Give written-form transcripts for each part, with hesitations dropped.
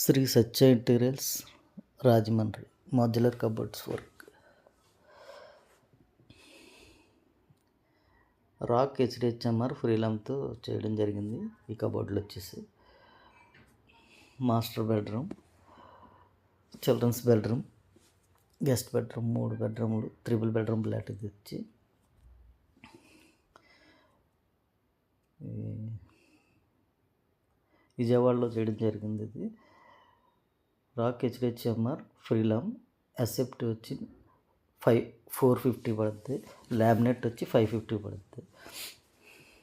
Shri Satya interiors Rajahmundry modular cupboards work. రాక్ HDHMR ఫ్రీలంతో చేయడం జరిగింది. ఈ కబోర్డ్లు వచ్చేసి master bedroom, children's bedroom, guest bedroom, 3 బెడ్రూమ్లు, త్రిబుల్ బెడ్రూమ్ ఫ్లాట్ ఇది వచ్చి విజయవాడలో చేయడం జరిగింది. ఇది రాక్ హెచ్డిహెచ్ఎంఆర్ ఫ్రీలామ్. ఎస్ఎఫ్టీ వచ్చి 450 పడుతుంది. ల్యామినేట్ వచ్చి 550 పడుతుంది.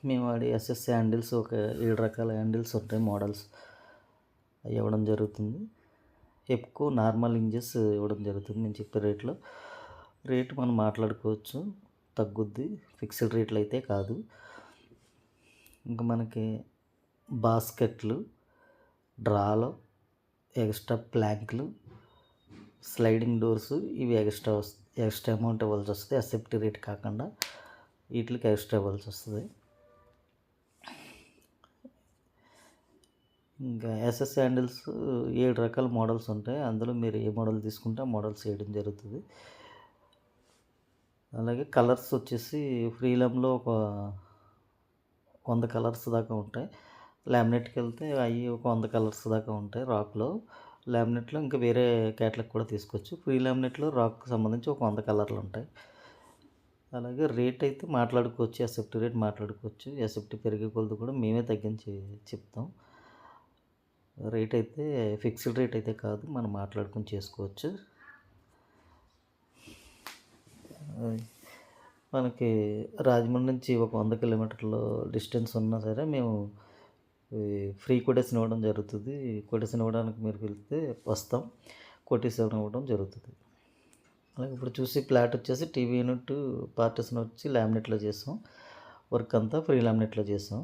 మేము వాడి ఎస్ఎస్ హ్యాండిల్స్ ఒక 7 రకాల హ్యాండిల్స్ ఉంటాయి, మోడల్స్ అవి ఇవ్వడం జరుగుతుంది. ఎప్కో నార్మల్ ఇంజెస్ ఇవ్వడం జరుగుతుంది. నేను చెప్పే రేటు మనం మాట్లాడుకోవచ్చు, తగ్గుద్ది. ఫిక్స్డ్ రేట్లు అయితే కాదు. ఇంకా మనకి బాస్కెట్లు, డ్రాలు, ఎక్స్ట్రా ప్లాంక్లు, స్లైడింగ్ డోర్స్ ఇవి ఎక్స్ట్రా అమౌంట్ ఇవ్వాల్సి వస్తుంది. ఎస్ఎఫ్టీ రేట్ కాకుండా వీటికి ఎక్స్ట్రా ఇవ్వాల్సి వస్తుంది. ఇంకా ఎస్ఎస్ హ్యాండిల్స్ 7 రకాల మోడల్స్ ఉంటాయి. అందులో మీరు ఏ మోడల్ తీసుకుంటే ఆ మోడల్స్ వేయడం జరుగుతుంది. అలాగే కలర్స్ వచ్చేసి ఫ్రీలంలో ఒక 100 కలర్స్ దాకా ఉంటాయి. లామినేట్కి వెళ్తే అవి ఒక 100 కలర్స్ దాకా ఉంటాయి. రాక్లో, లామినేట్లో ఇంకా వేరే క్యాటలాగ్ కూడా తీసుకోవచ్చు. ఫ్రీ లామినేట్లో రాక్కి సంబంధించి ఒక 100 కలర్లు ఉంటాయి. అలాగే రేట్ అయితే మాట్లాడుకోవచ్చు, ఎస్ఎఫ్టీ రేట్ మాట్లాడుకోవచ్చు. ఎస్ఎఫ్టీ పెరిగే కొలది కూడా మేమే తగ్గించి చెప్తాం. రేట్ అయితే ఫిక్స్డ్ రేట్ అయితే కాదు, మనం మాట్లాడుకొని చేసుకోవచ్చు. మనకి రాజమండ్రి నుంచి ఒక 100 కిలోమీటర్ల డిస్టెన్స్ ఉన్నా సరే మేము ఫ్రీ కొటేషన్ ఇవ్వడం జరుగుతుంది. కొటేషన్ ఇవ్వడానికి మీరు వెళ్తే వస్తాం, కొటేషన్ ఇవ్వడం జరుగుతుంది. అలాగే ఇప్పుడు చూసి ఫ్లాట్ వచ్చేసి టీవీ యూనిట్ పార్టీషన్ వచ్చి లామినేట్లో చేసాం. వర్క్ అంతా ఫ్రీ లామినేట్లో చేసాం.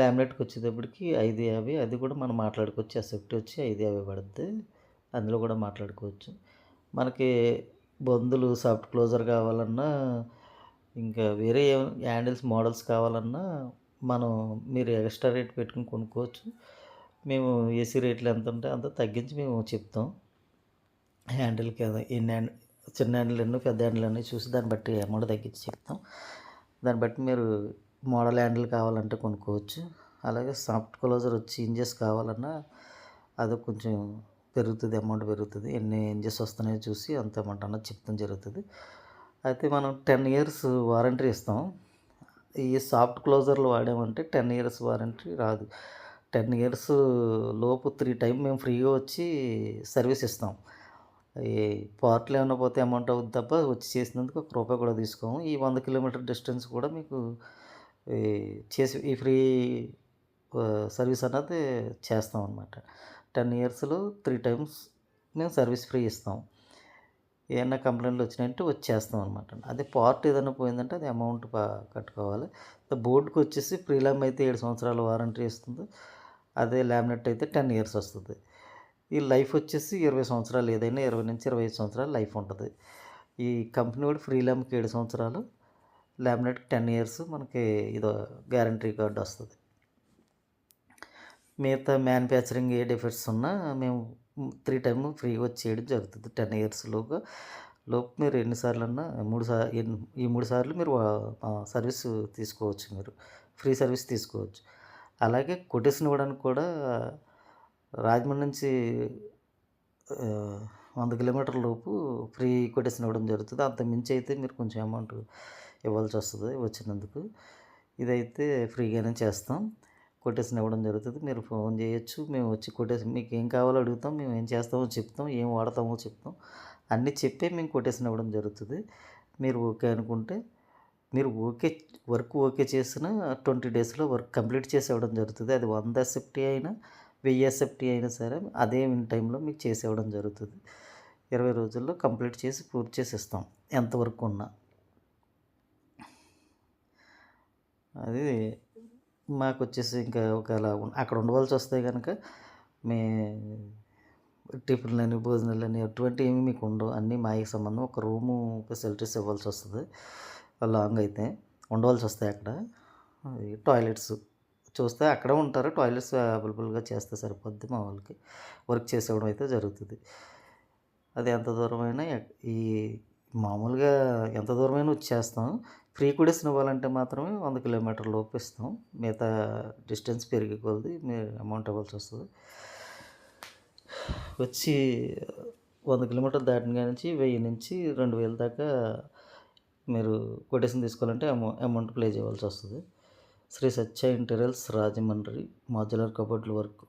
లామినేట్కి వచ్చేటప్పటికి 550, అది కూడా మనం మాట్లాడుకోవచ్చు. ఎస్ఎఫ్టీ వచ్చి 550 పడుతుంది, అందులో కూడా మాట్లాడుకోవచ్చు. మనకి బందులు సాఫ్ట్ క్లోజర్ కావాలన్నా, ఇంకా వేరే హ్యాండిల్స్ మోడల్స్ కావాలన్నా మీరు ఎక్స్ట్రా రేట్ పెట్టుకుని కొనుక్కోవచ్చు. మేము ఏసీ రేట్లు ఎంత ఉంటే అంత తగ్గించి మేము చెప్తాం. హ్యాండిల్కి చిన్న హ్యాండిల్ ఎన్నో పెద్ద హ్యాండిల్ అన్నీ చూసి దాన్ని బట్టి అమౌంట్ తగ్గించి చెప్తాం. దాన్ని బట్టి మీరు మోడల్ హ్యాండిల్ కావాలంటే కొనుక్కోవచ్చు. అలాగే సాఫ్ట్ క్లోజర్ వచ్చి ఇంజెస్ కావాలన్నా అది కొంచెం పెరుగుతుంది, అమౌంట్ పెరుగుతుంది. ఎన్ని ఇంజెస్ వస్తున్నాయో చూసి అంత అమౌంట్ అన్నది చెప్తాం జరుగుతుంది. అయితే మనం 10 years వారంటీ ఇస్తాం. ఈ సాఫ్ట్ క్లోజర్లు వాడామంటే 10 years వారంటీ రాదు. 10 years లోపు 3 times మేము ఫ్రీగా వచ్చి సర్వీస్ ఇస్తాం. ఈ పార్ట్లు ఏమైనా పోతే అమౌంట్ అవుతుంది తప్ప వచ్చి చేసినందుకు ₹1 కూడా తీసుకోము. ఈ 100 కిలోమీటర్ డిస్టెన్స్ కూడా మీకు ఈ ఫ్రీ సర్వీస్ అన్నది చేస్తాం అన్నమాట. 10 yearsలో 3 times మేము సర్వీస్ ఫ్రీ ఇస్తాం. ఏమైనా కంప్లైంట్లు వచ్చినాయంటే వచ్చేస్తాం అనమాట. అదే పార్ట్ ఏదైనా పోయిందంటే అది అమౌంట్ కట్టుకోవాలి. బోర్డుకి వచ్చేసి ప్రీలామ్ అయితే 7 సంవత్సరాల వారంటీ ఇస్తుంది. అదే లామినేట్ అయితే 10 years వస్తుంది. ఈ లైఫ్ వచ్చేసి 20 సంవత్సరాలు, ఏదైనా 20 నుంచి 25 సంవత్సరాలు లైఫ్ ఉంటుంది. ఈ కంపెనీ కూడా ఫ్రీలామ్కి 7 సంవత్సరాలు, లామినేట్కి 10 years మనకి ఇదో గ్యారంటీ కార్డు వస్తుంది. మిగతా మ్యానుఫ్యాక్చరింగ్ ఏ డిఫెక్ట్స్ ఉన్నా మేము 3 times ఫ్రీగా వచ్చి చేయడం జరుగుతుంది. 10 years లోపు మీరు ఎన్నిసార్లన్నా ఈ 3 సార్లు మీరు సర్వీస్ తీసుకోవచ్చు. మీరు ఫ్రీ సర్వీస్ తీసుకోవచ్చు. అలాగే కొటేషన్ ఇవ్వడానికి కూడా రాజమండ్రి నుంచి 100 కిలోమీటర్ల లోపు ఫ్రీ కొటేషన్ ఇవ్వడం జరుగుతుంది. అంత మించి అయితే మీరు కొంచెం అమౌంట్ ఇవ్వాల్సి వస్తుంది వచ్చినందుకు. ఇదైతే ఫ్రీగానే చేస్తాం, కొటేషన్ ఇవ్వడం జరుగుతుంది. మీరు ఫోన్ చేయొచ్చు, మేము వచ్చి కొటేషన్ మీకు ఏం కావాలో అడుగుతాం, మేము ఏం చేస్తామో చెప్తాం, ఏం వాడతామో చెప్తాం, అన్నీ చెప్పే మేము కొటేషన్ ఇవ్వడం జరుగుతుంది. మీరు ఓకే అనుకుంటే మీరు వర్క్ ఓకే చేసిన 20 daysలో వర్క్ కంప్లీట్ చేసి ఇవ్వడం జరుగుతుంది. అది 100 SFT అయినా 1000 SFT అయినా సరే అదే టైంలో మీకు చేసి ఇవ్వడం జరుగుతుంది. 20 రోజుల్లో కంప్లీట్ చేసి పూర్తి చేసి ఇస్తాం ఎంత వర్క్ ఉన్నా. అది మాకు వచ్చేసి ఇంకా ఒకవేళ అక్కడ ఉండవలసి వస్తే కనుక టిఫిన్లని, భోజనాలని అటువంటి ఏమి మీకు ఉండవు. అన్నీ మాకు సంబంధం. ఒక రూము ఫెసిలిటీస్ ఇవ్వాల్సి వస్తుంది. లాంగ్ అయితే ఉండవలసి వస్తాయి అక్కడ. టాయిలెట్స్ చూస్తే అక్కడే ఉంటారు. టాయిలెట్స్ అవైలబుల్‌గా చేస్తే సరిపోద్ది మా వాళ్ళకి. వర్క్ చేసేవ్వడం అయితే జరుగుతది. అది ఎంత దూరమైనా ఈ మామూలుగా ఎంత దూరమైనా వచ్చేస్తాం. ఫ్రీ కూడేషన్ ఇవ్వాలంటే మాత్రమే 100 కిలోమీటర్ల లోపు ఇస్తాం. మిగతా డిస్టెన్స్ పెరిగే కొలది అమౌంట్ ఇవ్వాల్సొస్తది. వచ్చి 100 కిలోమీటర్లు దాటిన కానించి 1000 నుంచి 2000 దాకా మీరు కొటేషన్ తీసుకోవాలంటే అమౌంట్ ప్లే చేయవలసొస్తది. శ్రీ సత్య ఇంటీరియర్స్ రాజమండ్రి మాడ్యులర్ కబోర్డ్‌ల వర్క్